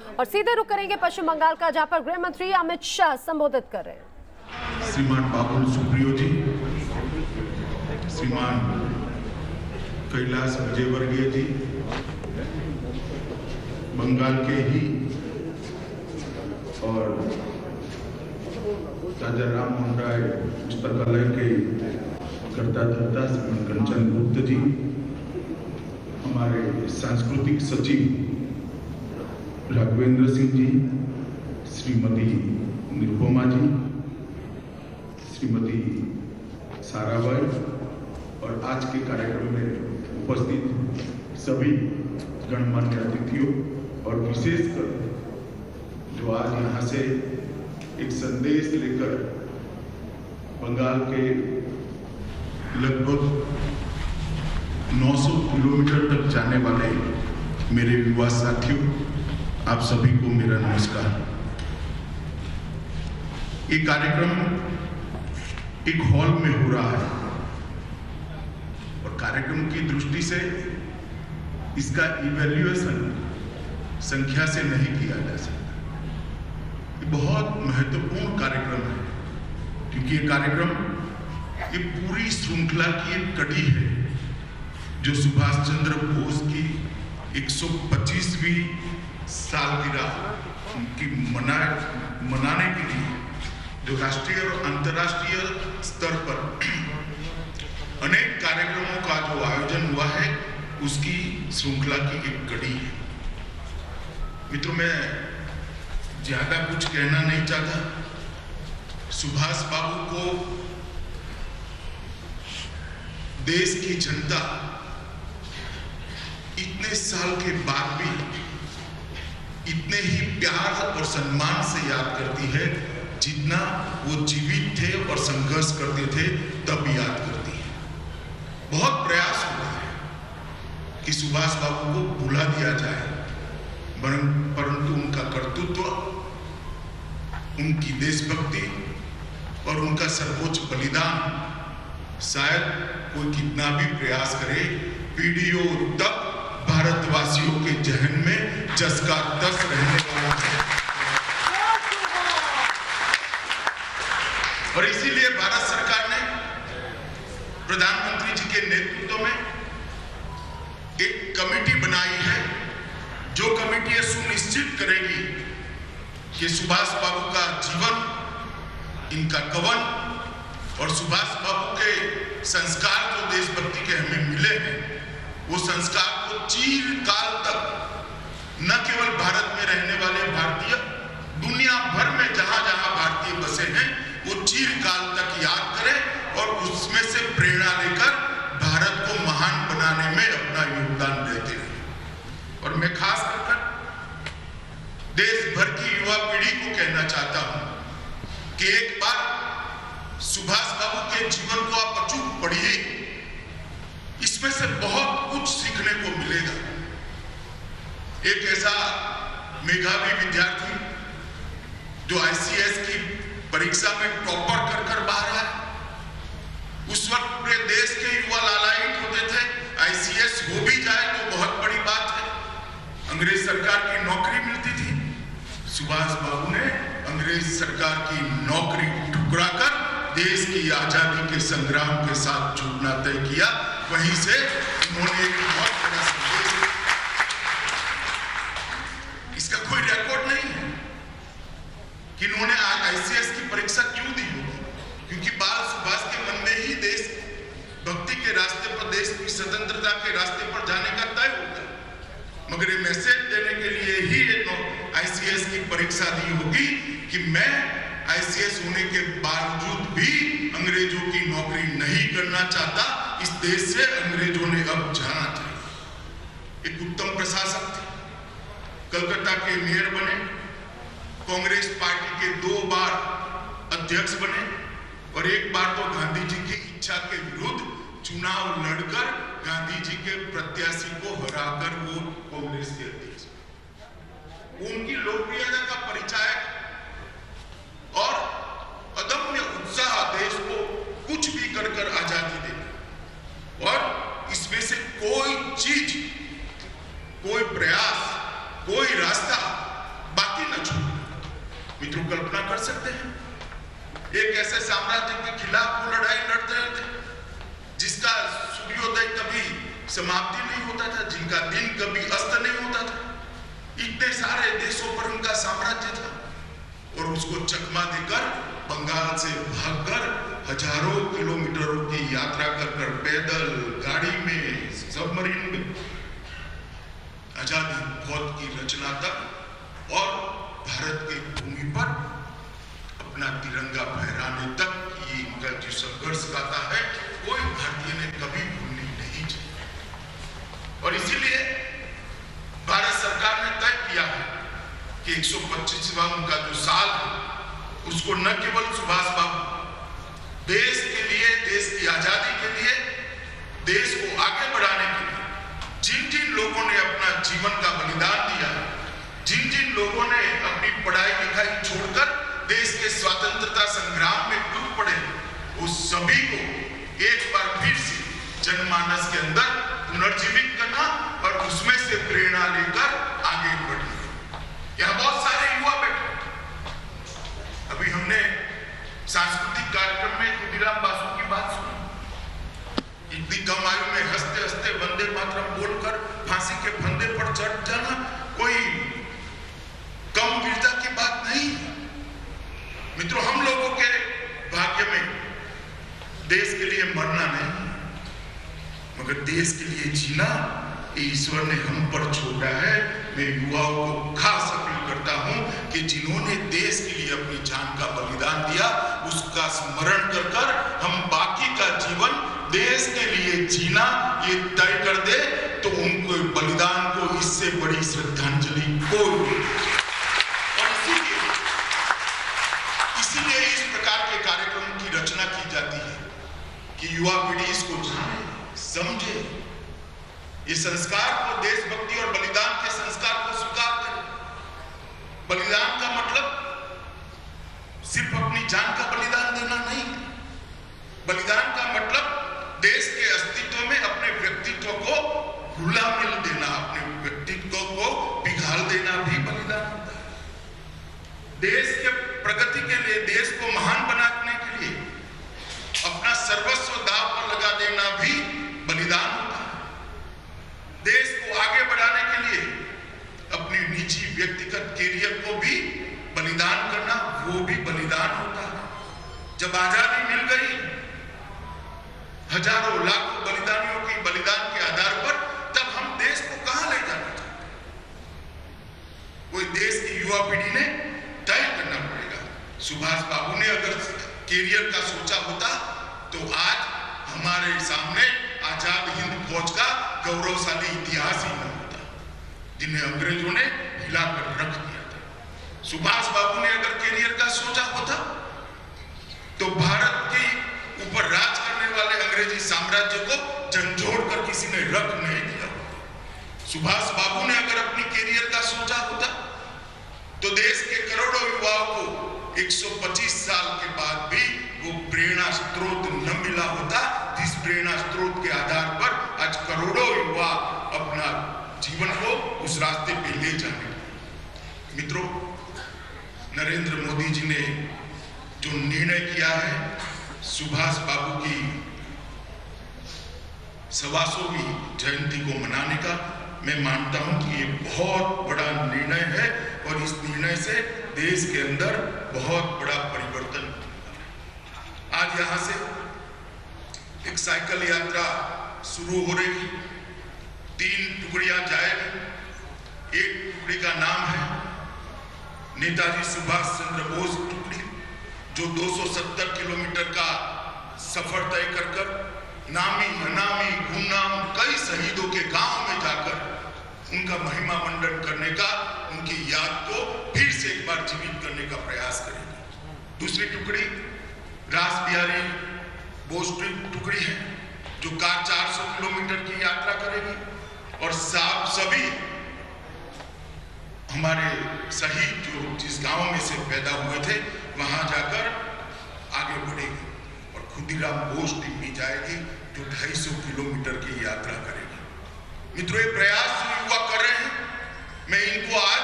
और सीधे रुक करेंगे पश्चिम बंगाल का, जहां पर गृह मंत्री अमित शाह संबोधित कर रहे हैं। श्रीमान बाबुल सुप्रियो जी, श्रीमान कैलाश विजयवर्गीय जी, बंगाल के ही और राजा राम मोहन राय पुस्तकालय के कर्ता धर्ता श्रीमान कंचन गुप्त जी, हमारे सांस्कृतिक सचिव राघवेंद्र सिंह जी, श्रीमती निरुपमा जी, श्रीमती साराबाई और आज के कार्यक्रम में उपस्थित सभी गणमान्य अतिथियों और विशेषकर जो आज यहाँ से एक संदेश लेकर बंगाल के लगभग 900 किलोमीटर तक जाने वाले मेरे युवा साथियों, आप सभी को मेरा नमस्कार। ये कार्यक्रम एक हॉल में हो रहा है और कार्यक्रम की दृष्टि से इसका इवैल्यूएशन संख्या से नहीं किया जा सकता। ये बहुत महत्वपूर्ण कार्यक्रम है क्योंकि ये कार्यक्रम ये पूरी श्रृंखला की एक कड़ी है जो सुभाष चंद्र बोस की 125वीं सालगिरह उनकी मनाने के लिए जो राष्ट्रीय और अंतर्राष्ट्रीय स्तर पर अनेक कार्यक्रमों का जो आयोजन हुआ है उसकी श्रृंखला की एक कड़ी है। मित्रों, मैं ज्यादा कुछ कहना नहीं चाहता। सुभाष बाबू को देश की जनता इतने साल के बाद भी इतने ही प्यार और सम्मान से याद करती है जितना वो जीवित थे और संघर्ष करते थे तब याद करती है। बहुत प्रयास हुआ है कि सुभाष बाबू को भुला दिया जाए, परंतु उनका कर्तृत्व, उनकी देशभक्ति और उनका सर्वोच्च बलिदान शायद कोई कितना भी प्रयास करे, पीढ़ियों तक भारतवासियों के जहन में जस का तस रहने वाला है। और इसीलिए भारत सरकार ने प्रधानमंत्री जी के नेतृत्व में एक कमेटी बनाई है जो कमेटी ये सुनिश्चित करेगी कि सुभाष बाबू का जीवन, इनका कवन और सुभाष बाबू के संस्कार जो देशभक्ति के हमें मिले हैं वो संस्कार को चिरकाल तक न केवल भारत में रहने वाले भारतीय, दुनिया भर में जहां जहां भारतीय बसे हैं वो चिरकाल तक याद करें और उसमें से प्रेरणा लेकर भारत को महान बनाने में अपना योगदान देते हैं। और मैं खास कर देश भर की युवा पीढ़ी को कहना चाहता हूं कि एक बार सुभाष बाबू के जीवन को आप अचूक पढ़िए, इसमें से बहुत कुछ सीखने को मिलेगा। एक ऐसा मेधावी विद्यार्थी जो आईसीएस की परीक्षा में टॉपर कर बाहर आया, उस वक्त पूरे देश के युवा लालायित होते थे, आईसीएस हो भी जाए तो बहुत बड़ी बात है, अंग्रेज सरकार की नौकरी मिलती थी। सुभाष बाबू ने अंग्रेज सरकार की नौकरी ठुकरा कर देश की आजादी के संग्राम के साथ जुड़ना तय किया। वहीं से उन्होंने एक बहुत बड़ा संदेश, इसका कोई रिकॉर्ड नहीं है कि इन्होंने आईसीएस की परीक्षा क्यों दी होगी, क्योंकि बाल सुभाष के मन में ही देश भक्ति के रास्ते पर, देश की स्वतंत्रता के रास्ते पर जाने का तय होता है। मगर ये मैसेज देने के लिए ही आईसीएस की परीक्षा दी होगी कि मैं आईसीएस होने के बावजूद भी अंग्रेजों की नौकरी नहीं करना चाहता, इस देश से अंग्रेजों ने अब जाना चाहिए। एक उत्तम प्रशासक थे, कलकत्ता के मेयर बने, कांग्रेस पार्टी के 2 बार अध्यक्ष बने और एक बार तो गांधी जी की इच्छा के विरुद्ध चुनाव लड़कर गांधी जी के प्रत्याशी को हराकर वो कांग्रेस के अध्यक्ष। उनकी लोकप्रियता का परिचायक और अदम्य उत्साह देश को कुछ भी कर आजादी देना, और इसमें से कोई चीज, कोई प्रयास, कोई रास्ता मित्रों कल्पना कर सकते हैं, एक ऐसे साम्राज्य के खिलाफ वो लड़ाई लड़ते रहते जिसका सूर्योदय कभी समाप्ति नहीं होता था, जिनका दिन कभी अस्त नहीं होता था। इतने सारे देशों पर उनका साम्राज्य था और उसको चकमा देकर बंगाल से भागकर हजारों किलोमीटरों की यात्रा कर पैदल, गाड़ी में, सबमरीन में आजादी फौज की रचना तक और भारत की भूमि पर अपना तिरंगा फहराने तक ये इनका जो संघर्ष गाथा है, कोई भारतीय ने कभी भूलनी नहीं चाहिए। और इसीलिए भारत सरकार ने तय किया है कि 125वां उनका जो साल है उसको न केवल सुभाष बाबू देश के लिए, देश की आजादी के लिए, देश को आगे बढ़ाने के लिए जिन जिन लोगों ने अपना जीवन का बलिदान दिया, जिन जिन लोगों ने अपनी पढ़ाई लिखाई छोड़कर देश के स्वतंत्रता संग्राम में डूब पड़े, उस सभी को एक बार फिर से जनमानस के अंदर पुनर्जीवित करना और उसमें से प्रेरणा लेकर आगे बढ़ना। यहाँ बहुत सारे युवा बैठे, अभी हमने सांस्कृतिक कार्यक्रम में खुदीराम बासु की बात सुनी। इतनी कम आयु में हंसते हंसते वंदे मातरम बोलकर फांसी के फंदे पर चढ़ जाना कोई कम वीरता की बात नहीं। मित्रों, हम लोगों के भाग्य में देश के लिए मरना नहीं, मगर देश के लिए जीना ईश्वर ने हम पर छोड़ा है। मैं युवाओं को खास अपील करता हूं कि जिन्होंने देश के लिए अपनी जान का बलिदान दिया, उसका स्मरण कर कर हम बाकी का जीवन देश के लिए जीना ये तय कर दे तो उनको बलिदान को इससे बड़ी श्रद्धांजलि कोई नहीं। और इसीलिए इस प्रकार के कार्यक्रम की रचना की जाती है कि युवा पीढ़ी इसको जाने, समझे, ये संस्कार को, देशभक्ति और बलिदान के संस्कार को स्वीकार करे। बलिदान का मतलब सिर्फ अपनी जान का बलिदान देना नहीं, बलिदान का मतलब देश के अस्तित्व में अपने व्यक्तित्व को घुला मिल देना, अपने व्यक्तित्व को पिघाल देना भी बलिदान होता है। देश के प्रगति के लिए, देश को महान बनाने के लिए अपना सर्वस्व दांव पर लगा देना भी बलिदान होता है। देश को आगे बढ़ाने के लिए अपनी निजी व्यक्तिगत कैरियर को भी बलिदान करना, वो भी बलिदान होता है। जब आजादी मिल गई, हजारों लाखों बलिदानियों की बलिदान के आधार पर, तब हम देश को कहां ले जाना चाहते हैं, कोई देश की युवा पीढ़ी ने तय करना पड़ेगा। सुभाष बाबू ने अगर कैरियर का सोचा होता तो आज हमारे सामने आजाद हिंद फौज का गौरवशाली इतिहास ही न होता, जिन्हें अंग्रेजों ने हिलाकर रख दिया था। सुभाष बाबू ने अगर कैरियर का सोचा होता तो भारत के ऊपर राज करने वाले अंग्रेजी साम्राज्य को झंझोड़ कर किसी ने रख नहीं दिया। सुभाष बाबू ने अगर अपनी कैरियर का सोचा होता तो देश के करोड़ों युवाओं को 125 साल के बाद भी वो प्रेरणा स्रोत न मिला होता, जिस प्रेरणा स्रोत के आधार पर आज करोड़ों युवा अपना जीवन को उस रास्ते पे ले जाने। मित्रों, नरेंद्र मोदी जी ने जो निर्णय किया है सुभाष बाबू की 125वीं जयंती को मनाने का, मैं मानता हूं कि ये बहुत बड़ा निर्णय है और इस निर्णय से देश के अंदर बहुत बड़ा परिवर्तन। आज यहां से एक साइकिल यात्रा शुरू हो रही, 3 टुकड़ियां जाएगी। एक टुकड़ी का नाम है नेताजी सुभाष चंद्र बोस टुकड़ी, जो 270 किलोमीटर का सफर तय कर नामी अनामी गुमनाम कई शहीदों के गांव में जाकर उनका महिमा मंडन करने का, उनकी याद को फिर से एक बार जीवित करने का प्रयास करेगी। दूसरी टुकड़ी रास बिहारी बोस टुकड़ी है, जो 400 किलोमीटर की यात्रा करेगी और सभी हमारे शहीद जो जिस गांव में से पैदा हुए थे वहां जाकर आगे बढ़ेगी। और खुदीराम बोस टीम भी जाएगी जो 250 किलोमीटर की यात्रा करेगी। मित्रों, ये प्रयास जो युवा कर रहे हैं, मैं इनको आज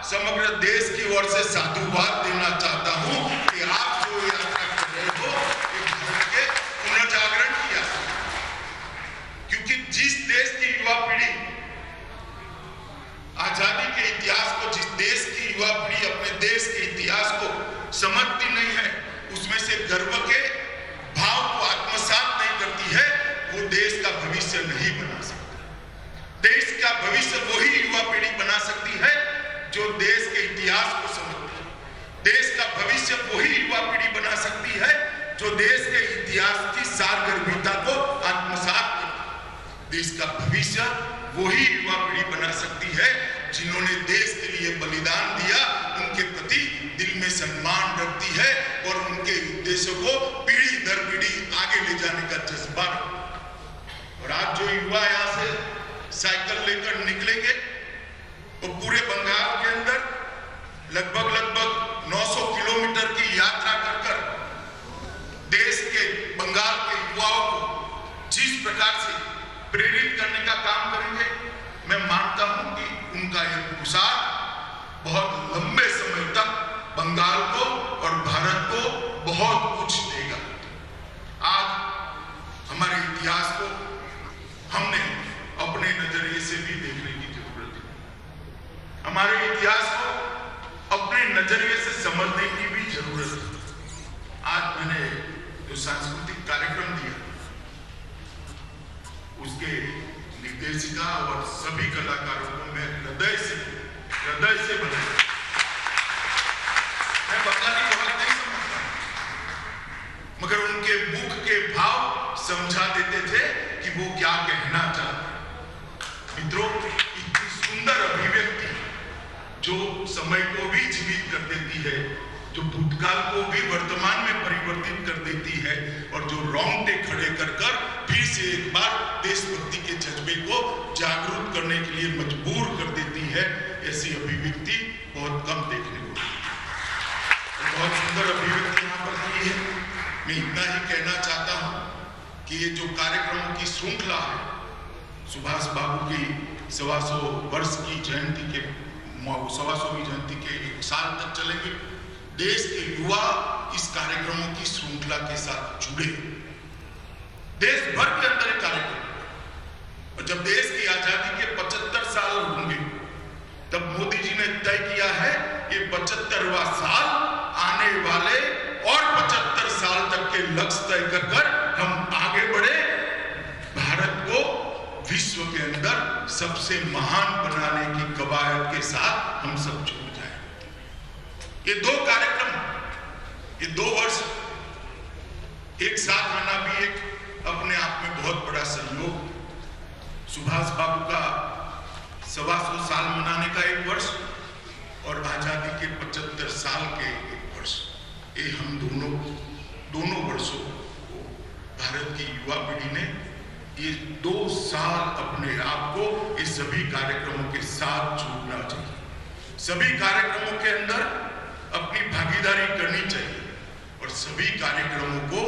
समग्र देश की ओर से साधुवाद देना चाहता हूं कि आप जो यात्रा कर रहे हो ये भारत के पुनर्जागरण की यात्रा, क्योंकि जिस देश की युवा पीढ़ी आजादी के इतिहास को, जिस देश की युवा पीढ़ी अपने देश के इतिहास को समझती नहीं है, उसमें से गर्व के भाव को आत्मसात नहीं करती है, वो देश का भविष्य नहीं बना सकती। देश का भविष्य वही युवा पीढ़ी बना सकती है जो देश के इतिहास को समझती है। देश का भविष्य वही युवा पीढ़ी बना सकती है जो देश के इतिहास की सारगर्भिता को आत्मसात करती है। देश का भविष्य वही युवा पीढ़ी बना सकती है जिन्होंने देश के लिए बलिदान दिया, उनके प्रति दिल में सम्मान रखती है और उनके उद्देश्यों को पीढ़ी दर पीढ़ी आगे ले जाने का जज्बा रखती। और आज जो युवा यहाँ से साइकिल लेकर निकलेंगे वो पूरे बंगाल के अंदर लगभग 900 किलोमीटर की यात्रा कर देश के बंगाल के युवाओं को जिस प्रकार से प्रेरित करने का काम करेंगे, मैं मानता हूं कि उनका यह पुरुषार्थ बहुत लंबे समय तक बंगाल को और भारत को बहुत कुछ देगा। आज हमारे इतिहास को हमने अपने नजरिए से भी देखने की जरूरत है। हमारे इतिहास को अपने नजरिए से समझने की भी जरूरत है। आज मैंने जो सांस्कृतिक कार्यक्रम दिया उसके निर्देशिका और सभी कलाकारों को मैं हृदय से बधाई। मैं बंगाली बहुत नहीं समझता, मगर उनके मुख के भाव समझा देते थे कि वो क्या कहना चाहते। मित्रों, इतनी सुंदर अभिव्यक्ति जो समय को भी जीवित कर देती है, जो भूतकाल को भी वर्तमान में परिवर्तित कर देती है और जो रोंगटे खड़े कर फिर से एक बार देशभक्ति के जज्बे को जागरूक करने के लिए मजबूर कर देती है, ऐसी अभिव्यक्ति बहुत कम देखने को मिलती है। बहुत सुंदर अभिव्यक्ति यहाँ पर की है। मैं इतना ही कहना चाहता हूँ कि ये जो कार्यक्रमों की श्रृंखला है, सुभाष बाबू की 125 वर्ष की जयंती के 125वीं जयंती के 1 साल तक चलेंगे। देश के युवा इस कार्यक्रमों की श्रृंखला के साथ जुड़े। देश भर के अंदर एक कार्यक्रम, और जब देश की आजादी के 75 साल होंगे तब मोदी जी ने तय किया है ये 75वां साल आने वाले और 75 साल तक के लक्ष्य तय कर हम आगे बढ़े, भारत को विश्व के अंदर सबसे महान बनाने की कवायद के साथ हम सब जुड़ जाए। ये 2 कार्यक्रम, ये 2 वर्ष एक साथ आना भी एक अपने आप में बहुत बड़ा सहयोग। सुभाष बाबू का 125 साल मनाने का 1 वर्ष और आजादी के 75 साल के 1 वर्ष, ये हम दोनों वर्षों को भारत की युवा पीढ़ी ने ये 2 साल अपने आप को इस सभी कार्यक्रमों के साथ जोड़ना चाहिए। सभी कार्यक्रमों के अंदर अपनी भागीदारी करनी चाहिए और सभी कार्यक्रमों को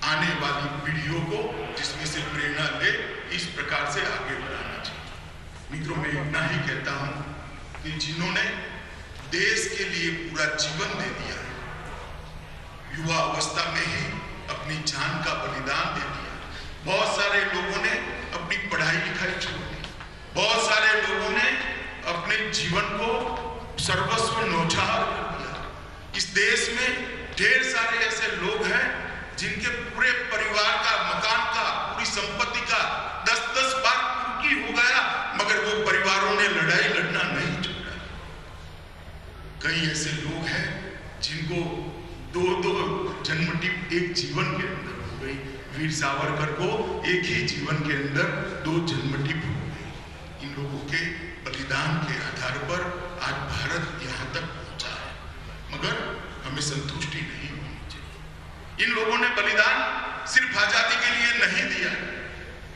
आने वाली पीढ़ियों को जिसमें से प्रेरणा ले इस प्रकार से आगे बढ़ाना चाहिए। मित्रों, मैं इतना ही कहता हूं कि जिन्होंने देश के लिए पूरा जीवन दे दिया है, युवा अवस्था में ही अपनी जान का बलिदान दे दिया, बहुत सारे लोगों ने अपनी पढ़ाई लिखाई छोड़ दी, बहुत सारे लोगों ने अपने जीवन को सर्वस्व न्यौछावर कर दिया। इस देश में ढेर सारे ऐसे लोग हैं जिनके पूरे परिवार का, मकान का, पूरी संपत्ति का 10-10 बार कुर्की हो गया, मगर वो परिवारों ने लड़ाई लड़ना नहीं छोड़ा। कई ऐसे लोग हैं जिनको 2 जन्मटी एक जीवन के अंदर हो गई। वीर सावरकर को एक ही जीवन के अंदर 2 जन्मटी हो गई। इन लोगों के बलिदान के आधार पर आज भारत यहाँ तक पहुंचा है, मगर हमें संतुष्टि नहीं होनी चाहिए। इन लोगों ने बलिदान सिर्फ आजादी के लिए नहीं दिया,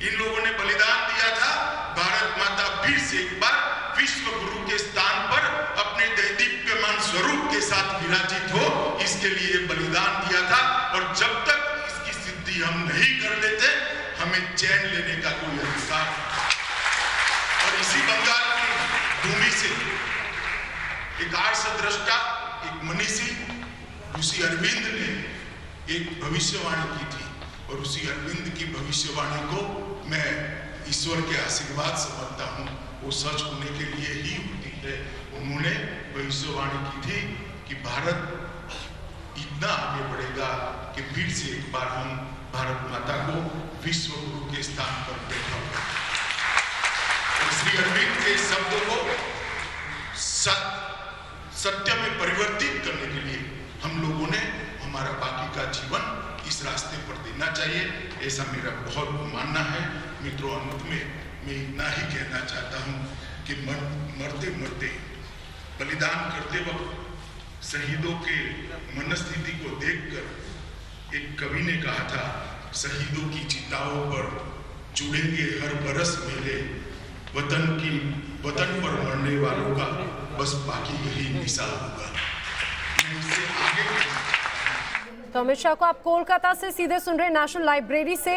इन लोगों ने बलिदान दिया था भारत माता फिर से एक बार विश्व गुरु के स्थान पर अपने दैदीप्यमान स्वरूप के साथ विराजित हो, इसके लिए बलिदान दिया था। और जब तक इसकी सिद्धि हम नहीं कर लेते, हमें चैन लेने का कोई अधिकार नहीं। और इसी बंगाल की भूमि से एक आर्षद्रष्टा, एक मनीषी ऋषि अरविंद ने एक भविष्यवाणी की थी और ऋषि अरविंद की भविष्यवाणी को मैं ईश्वर के आशीर्वाद समझता हूँ। वो सच होने के लिए ही होती है। उन्होंने भविष्यवाणी की थी कि भारत इतना आगे बढ़ेगा कि फिर से एक बार हम भारत माता को विश्व गुरु के स्थान पर देखा। श्री अरविंद के शब्दों को सत्य में परिवर्तित करने के लिए हम लोगों ने हमारा बाकी का जीवन इस रास्ते पर देना चाहिए, ऐसा मेरा बहुत मानना है। मित्रों, अंत में मैं इतना ही कहना चाहता हूँ कि मरते मरते बलिदान करते वक्त शहीदों के मनस्थिति को देखकर एक कवि ने कहा था, शहीदों की चिताओं पर जुड़ेंगे हर बरस मेले, वतन पर मरने वालों का बस बाकी यही निशा होगा। मैं इससे आगे तो अमित शाह को आप कोलकाता से सीधे सुन रहे नेशनल लाइब्रेरी से।